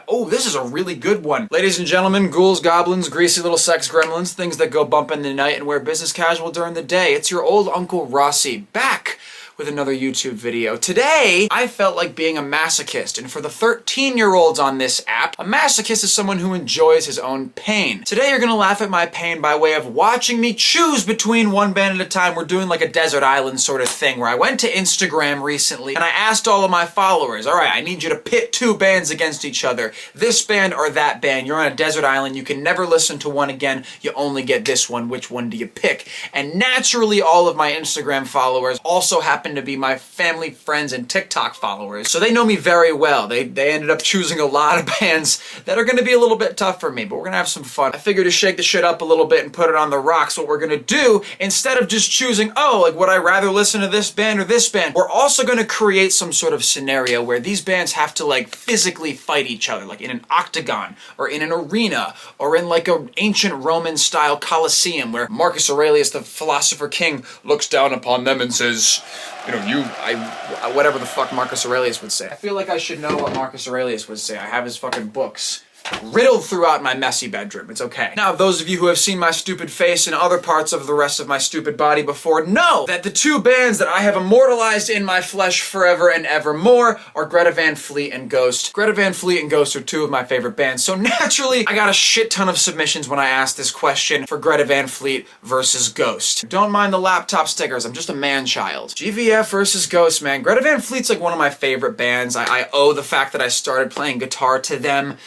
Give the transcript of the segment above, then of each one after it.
Oh, this is a really good one. Ladies and gentlemen, ghouls, goblins, greasy little sex gremlins, things that go bump in the night and wear business casual during the day. It's your old Uncle Rossi back with another YouTube video. Today, I felt like being a masochist, and for the 13-year-olds on this app, a masochist is someone who enjoys his own pain. Today, you're gonna laugh at my pain by way of watching me choose between one band at a time. We're doing like a desert island sort of thing, where I went to Instagram recently, and I asked all of my followers, all right, I need you to pit two bands against each other. This band or that band. You're on a desert island, you can never listen to one again, you only get this one. Which one do you pick? And naturally, all of my Instagram followers also happen to be my family, friends, and TikTok followers. So they know me very well. They ended up choosing a lot of bands that are gonna be a little bit tough for me, but we're gonna have some fun. I figured to shake the shit up a little bit and put it on the rocks. What we're gonna do, instead of just choosing, oh, like would I rather listen to this band or this band, we're also gonna create some sort of scenario where these bands have to like physically fight each other, like in an octagon, or in an arena, or in like an ancient Roman style Colosseum where Marcus Aurelius, the philosopher king, looks down upon them and says, you know, whatever the fuck Marcus Aurelius would say. I feel like I should know what Marcus Aurelius would say. I have his fucking books riddled throughout my messy bedroom. It's okay. Now, those of you who have seen my stupid face and other parts of the rest of my stupid body before know that the two bands that I have immortalized in my flesh forever and evermore are Greta Van Fleet and Ghost. Greta Van Fleet and Ghost are two of my favorite bands, so naturally, I got a shit ton of submissions when I asked this question for Greta Van Fleet versus Ghost. Don't mind the laptop stickers, I'm just a man-child. GVF versus Ghost, man. Greta Van Fleet's like one of my favorite bands. I owe the fact that I started playing guitar to them.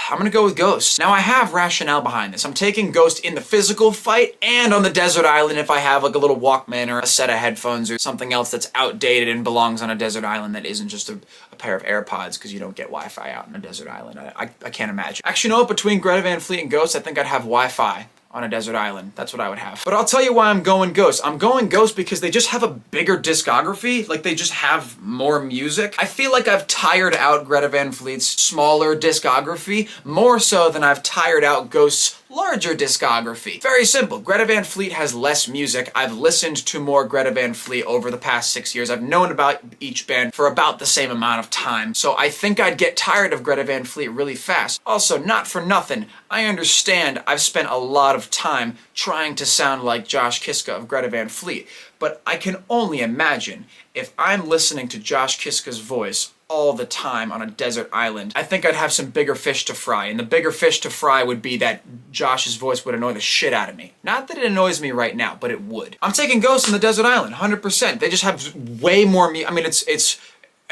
I'm gonna go with Ghost. Now I have rationale behind this. I'm taking Ghost in the physical fight and on the desert island if I have like a little Walkman or a set of headphones or something else that's outdated and belongs on a desert island that isn't just a pair of AirPods, because you don't get Wi-Fi out on a desert island. I can't imagine. Actually, you know what? Between Greta Van Fleet and Ghost, I think I'd have Wi-Fi on a desert island. That's what I would have. But I'll tell you why I'm going Ghost. I'm going Ghost because they just have a bigger discography. Like, they just have more music. I feel like I've tired out Greta Van Fleet's smaller discography more so than I've tired out Ghost's larger discography. Very simple. Greta Van Fleet has less music. I've listened to more Greta Van Fleet over the past 6 years. I've known about each band for about the same amount of time. So I think I'd get tired of Greta Van Fleet really fast. Also, not for nothing, I understand I've spent a lot of time trying to sound like Josh Kiska of Greta Van Fleet, but I can only imagine if I'm listening to Josh Kiska's voice all the time on a desert island, I think I'd have some bigger fish to fry, and the bigger fish to fry would be that Josh's voice would annoy the shit out of me. Not that it annoys me right now, but it would. I'm taking Ghost on the desert island, 100%. They just have way more I mean, it's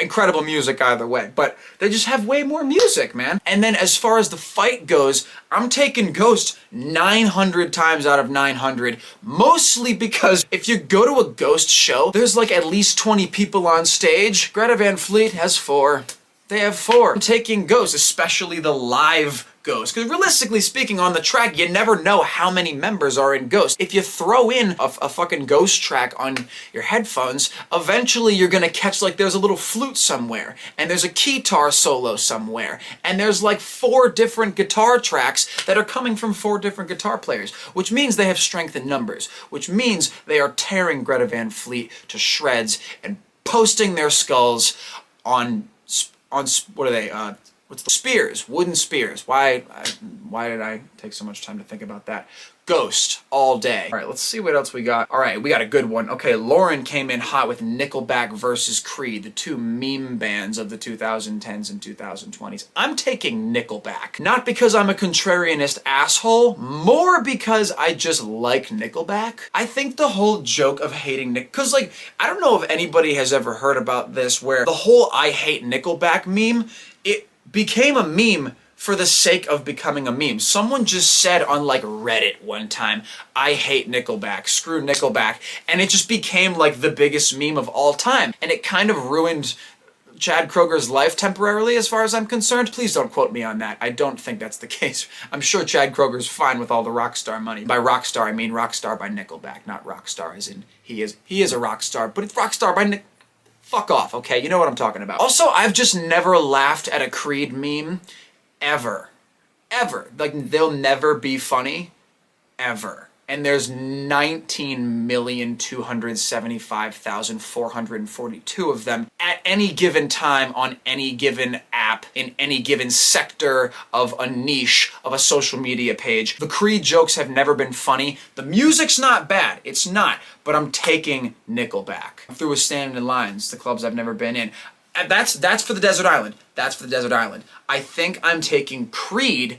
incredible music either way, but they just have way more music, man. And then as far as the fight goes, I'm taking Ghost 900 times out of 900, mostly because if you go to a Ghost show, there's like at least 20 people on stage. Greta Van Fleet has 4. They have 4. I'm taking Ghost, especially the live Ghost, because realistically speaking, on the track, you never know how many members are in Ghost. If you throw in a fucking Ghost track on your headphones, eventually you're gonna catch like there's a little flute somewhere, and there's a guitar solo somewhere, and there's like 4 different guitar tracks that are coming from 4 different guitar players, which means they have strength in numbers, which means they are tearing Greta Van Fleet to shreds and posting their skulls on what are they, what's the spears, wooden spears. Why did I take so much time to think about that? Ghost all day. All right, let's see what else we got. All right, we got a good one. Okay, Lauren came in hot with Nickelback versus Creed, the two meme bands of the 2010s and 2020s. I'm taking Nickelback. Not because I'm a contrarianist asshole, more because I just like Nickelback. I think the whole joke of hating because like, I don't know if anybody has ever heard about this, where the whole I hate Nickelback meme, it became a meme for the sake of becoming a meme. Someone just said on like Reddit one time, I hate Nickelback, screw Nickelback, and it just became like the biggest meme of all time. And it kind of ruined Chad Kroeger's life temporarily, as far as I'm concerned. Please don't quote me on that. I don't think that's the case. I'm sure Chad Kroeger's fine with all the rock star money. By rock star, I mean rock star by Nickelback, not rock star as in he is a rock star, but it's rock star by Nick. Fuck off, okay? You know what I'm talking about. Also, I've just never laughed at a Creed meme. Ever. Like, they'll never be funny. Ever. and there's 19,275,442 of them at any given time on any given app in any given sector of a niche of a social media page. The Creed jokes have never been funny. The music's not bad, it's not, but I'm taking Nickelback. I'm through with standing in lines, the clubs I've never been in. And that's for the desert island. That's for the desert island. I think I'm taking Creed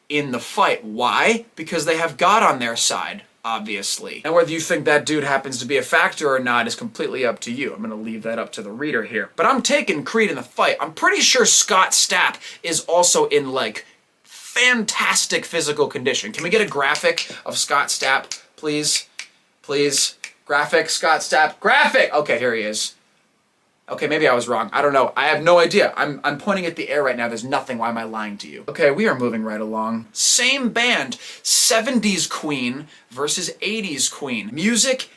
in the fight. Why? Because they have God on their side, obviously. And whether you think that dude happens to be a factor or not is completely up to you. I'm gonna leave that up to the reader here. But I'm taking Creed in the fight. I'm pretty sure Scott Stapp is also in, like, fantastic physical condition. Can we get a graphic of Scott Stapp, please? Please. Graphic, Scott Stapp. Graphic! Okay, here he is. Okay, maybe I was wrong. I don't know. I have no idea. I'm pointing at the air right now. There's nothing. Why am I lying to you? Okay, we are moving right along. Same band. 70s Queen versus 80s Queen. Music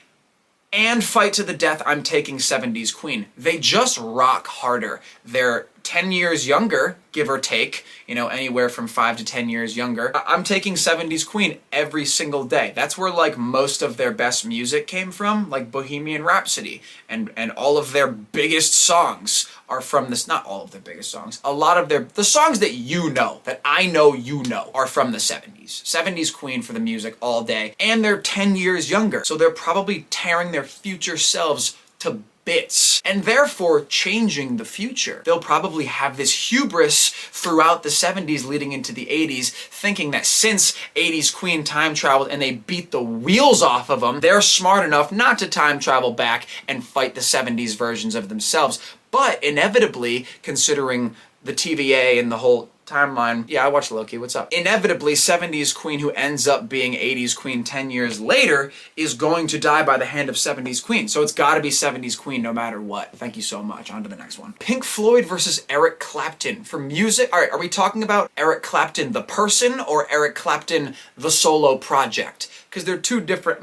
and fight to the death, I'm taking 70s Queen. They just rock harder. They're 10 years younger, give or take, you know, anywhere from 5 to 10 years younger. I'm taking 70s Queen every single day. That's where, like, most of their best music came from, like Bohemian Rhapsody, and all of their biggest songs are from this, not all of their biggest songs, a lot of the songs that you know, that I know you know, are from the 70s. 70s Queen for the music all day, and they're 10 years younger, so they're probably tearing their future selves to bits, and therefore changing the future. They'll probably have this hubris throughout the 70s leading into the 80s, thinking that since 80s Queen time traveled and they beat the wheels off of them, they're smart enough not to time travel back and fight the 70s versions of themselves. But inevitably, considering the TVA and the whole timeline, yeah, I watched Loki, what's up? Inevitably, 70s Queen who ends up being 80s Queen 10 years later is going to die by the hand of 70s Queen. So it's gotta be 70s Queen no matter what. Thank you so much. On to the next one. Pink Floyd versus Eric Clapton. For music, all right, are we talking about Eric Clapton the person or Eric Clapton the solo project? Because they're two different,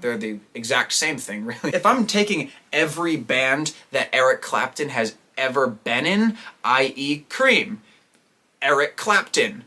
they're the exact same thing, really. If I'm taking every band that Eric Clapton has ever been in, i.e. Cream, Eric Clapton.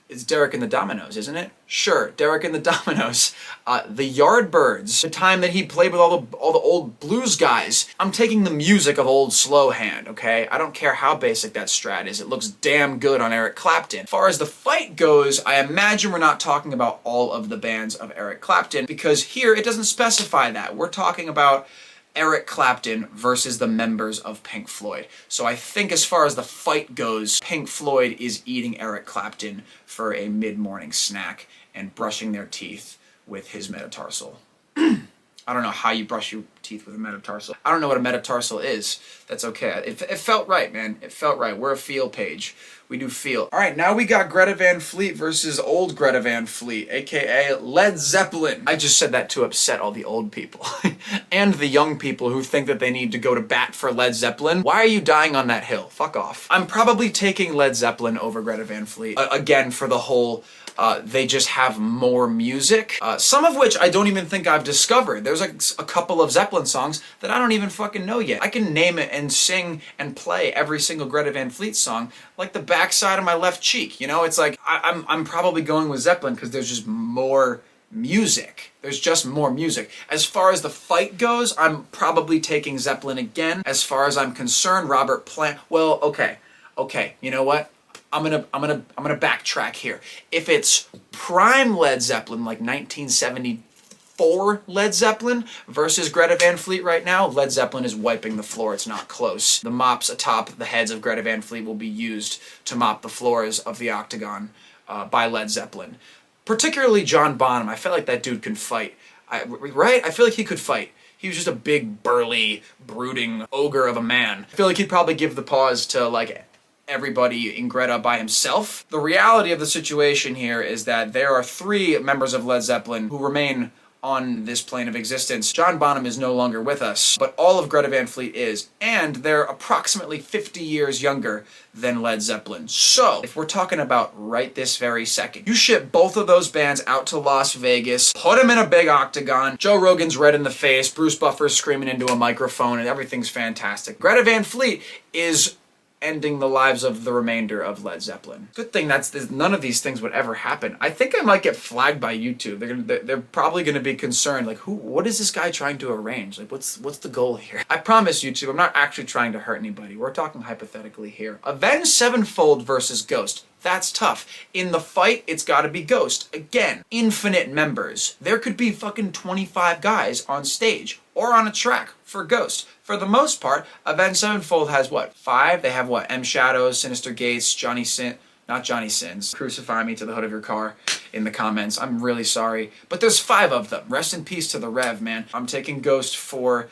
It's Derek and the Dominoes, isn't it? Sure, Derek and the Dominoes. The Yardbirds. The time that he played with all the old blues guys. I'm taking the music of Old Slow Hand, okay? I don't care how basic that strat is. It looks damn good on Eric Clapton. As far as the fight goes, I imagine we're not talking about all of the bands of Eric Clapton, because here it doesn't specify that. We're talking about Eric Clapton versus the members of Pink Floyd. So I think as far as the fight goes, Pink Floyd is eating Eric Clapton for a mid-morning snack and brushing their teeth with his metatarsal. I don't know how you brush your teeth with a metatarsal. I don't know what a metatarsal is. That's okay. It felt right, man. It felt right. We're a feel page. We do feel. All right, now we got Greta Van Fleet versus old Greta Van Fleet, aka Led Zeppelin. I just said that to upset all the old people and the young people who think that they need to go to bat for Led Zeppelin. Why are you dying on that hill? Fuck off. I'm probably taking Led Zeppelin over Greta Van Fleet, again, for the whole they just have more music, some of which I don't even think I've discovered. There's like a couple of Zeppelin songs that I don't even fucking know yet. I can name it and sing and play every single Greta Van Fleet song like the backside of my left cheek, you know? It's like, I'm probably going with Zeppelin because there's just more music. There's just more music. As far as the fight goes, I'm probably taking Zeppelin again. As far as I'm concerned, Robert Plant, well, okay, you know what? I'm gonna backtrack here. If it's prime Led Zeppelin, like 1974 Led Zeppelin versus Greta Van Fleet right now, Led Zeppelin is wiping the floor. It's not close. The mops atop the heads of Greta Van Fleet will be used to mop the floors of the Octagon by Led Zeppelin. Particularly John Bonham. I felt like that dude can fight. Right? I feel like he could fight. He was just a big, burly, brooding ogre of a man. I feel like he'd probably give the pause to, like, everybody in Greta by himself. The reality of the situation here is that there are 3 members of Led Zeppelin who remain on this plane of existence. John Bonham is no longer with us, but all of Greta Van Fleet is, and they're approximately 50 years younger than Led Zeppelin. So, if we're talking about right this very second, you ship both of those bands out to Las Vegas, put them in a big octagon, Joe Rogan's red in the face, Bruce Buffer's screaming into a microphone, and everything's fantastic. Greta Van Fleet is ending the lives of the remainder of Led Zeppelin. Good thing none of these things would ever happen. I think I might get flagged by YouTube. They're probably gonna be concerned, like, what is this guy trying to arrange? Like, what's the goal here? I promise YouTube, I'm not actually trying to hurt anybody. We're talking hypothetically here. Avenged Sevenfold versus Ghost. That's tough. In the fight, it's gotta be Ghost. Again, infinite members. There could be fucking 25 guys on stage or on a track for Ghost. For the most part, Avenged Sevenfold has what? 5? They have what? M Shadows, Sinister Gates, not Johnny Sins. Crucify me to the hood of your car in the comments. I'm really sorry. But there's 5 of them. Rest in peace to the Rev, man. I'm taking Ghost for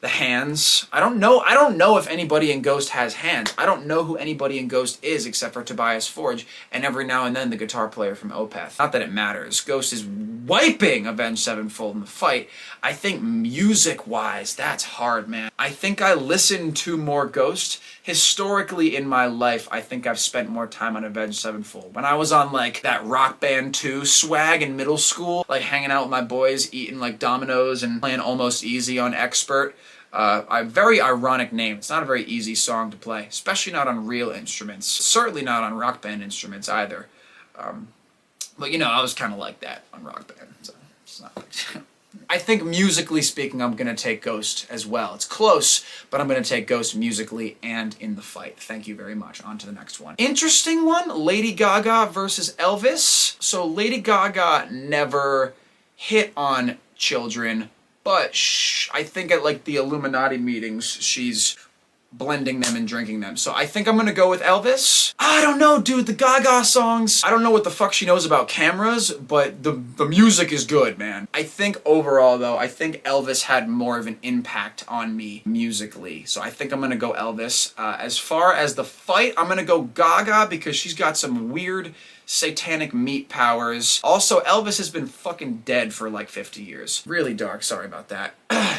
the hands. I don't know if anybody in Ghost has hands. I don't know who anybody in Ghost is except for Tobias Forge and every now and then the guitar player from Opeth. Not that it matters. Ghost is wiping Avenged Sevenfold in the fight. I think music-wise, that's hard, man. I think I listen to more Ghost. Historically in my life, I think I've spent more time on Avenged Sevenfold. When I was on like that Rock Band 2 swag in middle school, like hanging out with my boys, eating like Dominoes and playing Almost Easy on Expert, a very ironic name. It's not a very easy song to play, especially not on real instruments. Certainly not on Rock Band instruments either. But you know, I was kind of like that on Rock Band, so it's not I think musically speaking, I'm going to take Ghost as well. It's close, but I'm going to take Ghost musically and in the fight. Thank you very much. On to the next one. Interesting one, Lady Gaga versus Elvis. So Lady Gaga never hit on children, but I think at like the Illuminati meetings, she's blending them and drinking them. So I think I'm gonna go with Elvis. I don't know, dude, the Gaga songs, I don't know what the fuck she knows about cameras, but the music is good, man. I think overall though, I think Elvis had more of an impact on me musically. So I think I'm gonna go Elvis. As far as the fight, I'm gonna go Gaga because she's got some weird satanic meat powers. Also, Elvis has been fucking dead for like 50 years. Really dark, sorry about that.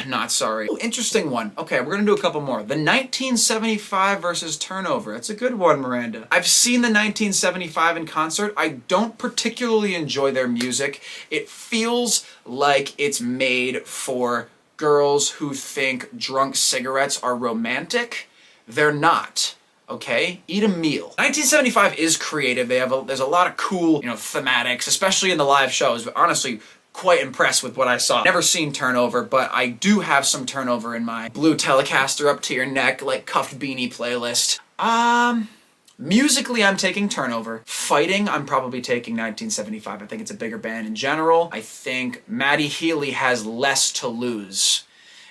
Not sorry. Ooh, interesting one. Okay, we're gonna do a couple more. The 1975 versus Turnover. That's a good one, Miranda. I've seen the 1975 in concert. I don't particularly enjoy their music. It feels like it's made for girls who think drunk cigarettes are romantic. They're not. Okay, eat a meal. 1975 is creative. There's a lot of cool, thematics, especially in the live shows. But honestly, quite impressed with what I saw. Never seen Turnover, but I do have some Turnover in my blue Telecaster up to your neck, like cuffed beanie playlist. Musically, I'm taking Turnover. Fighting, I'm probably taking 1975. I think it's a bigger band in general. I think Matty Healy has less to lose,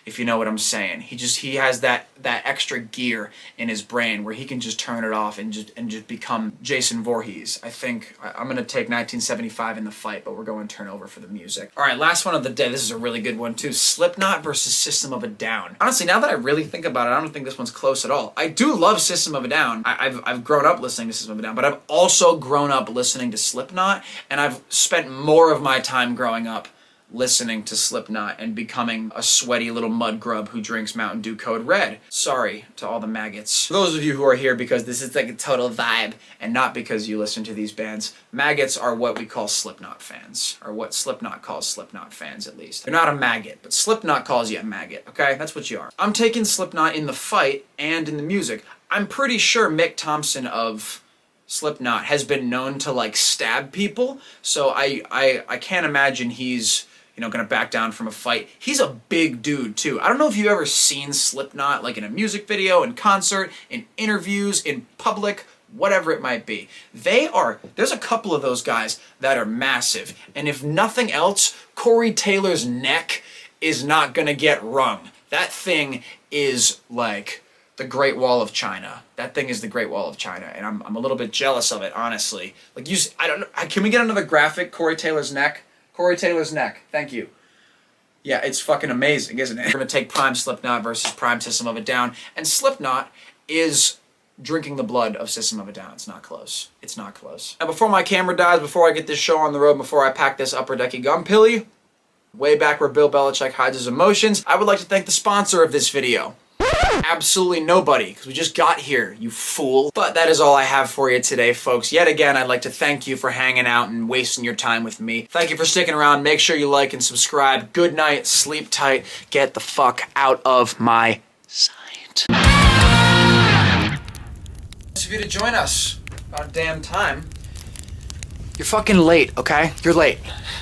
if you know what I'm saying. He has that extra gear in his brain where he can just turn it off and just become Jason Voorhees. I think I'm gonna take 1975 in the fight, but we're going Turnover for the music. All right, last one of the day. This is a really good one too. Slipknot versus System of a Down. Honestly, now that I really think about it, I don't think this one's close at all. I do love System of a Down. I've grown up listening to System of a Down, but I've also grown up listening to Slipknot, and I've spent more of my time growing up listening to Slipknot and becoming a sweaty little mud grub who drinks Mountain Dew Code Red. Sorry to all the maggots. For those of you who are here because this is like a total vibe and not because you listen to these bands, maggots are what we call Slipknot fans, or what Slipknot calls Slipknot fans at least. You're not a maggot, but Slipknot calls you a maggot, okay? That's what you are. I'm taking Slipknot in the fight and in the music. I'm pretty sure Mick Thompson of Slipknot has been known to like stab people, so I can't imagine he's gonna back down from a fight. He's a big dude too. I don't know if you've ever seen Slipknot like in a music video, in concert, in interviews, in public, whatever it might be. There's a couple of those guys that are massive, and if nothing else, Corey Taylor's neck is not gonna get wrung. That thing is like the Great Wall of China. That thing is the Great Wall of China, and I'm a little bit jealous of it, honestly. Like I don't know, can we get another graphic? Corey Taylor's neck? Corey Taylor's neck. Thank you. Yeah, it's fucking amazing, isn't it? We're gonna take Prime Slipknot versus Prime System of a Down, and Slipknot is drinking the blood of System of a Down. It's not close. It's not close. Now, before my camera dies, before I get this show on the road, before I pack this upper decky gum pilly, way back where Bill Belichick hides his emotions, I would like to thank the sponsor of this video. Absolutely nobody, because we just got here, you fool. But that is all I have for you today, folks. Yet again, I'd like to thank you for hanging out and wasting your time with me. Thank you for sticking around. Make sure you like and subscribe. Good night, sleep tight, get the fuck out of my sight. of you to join us. About damn time. You're fucking late, okay? You're late.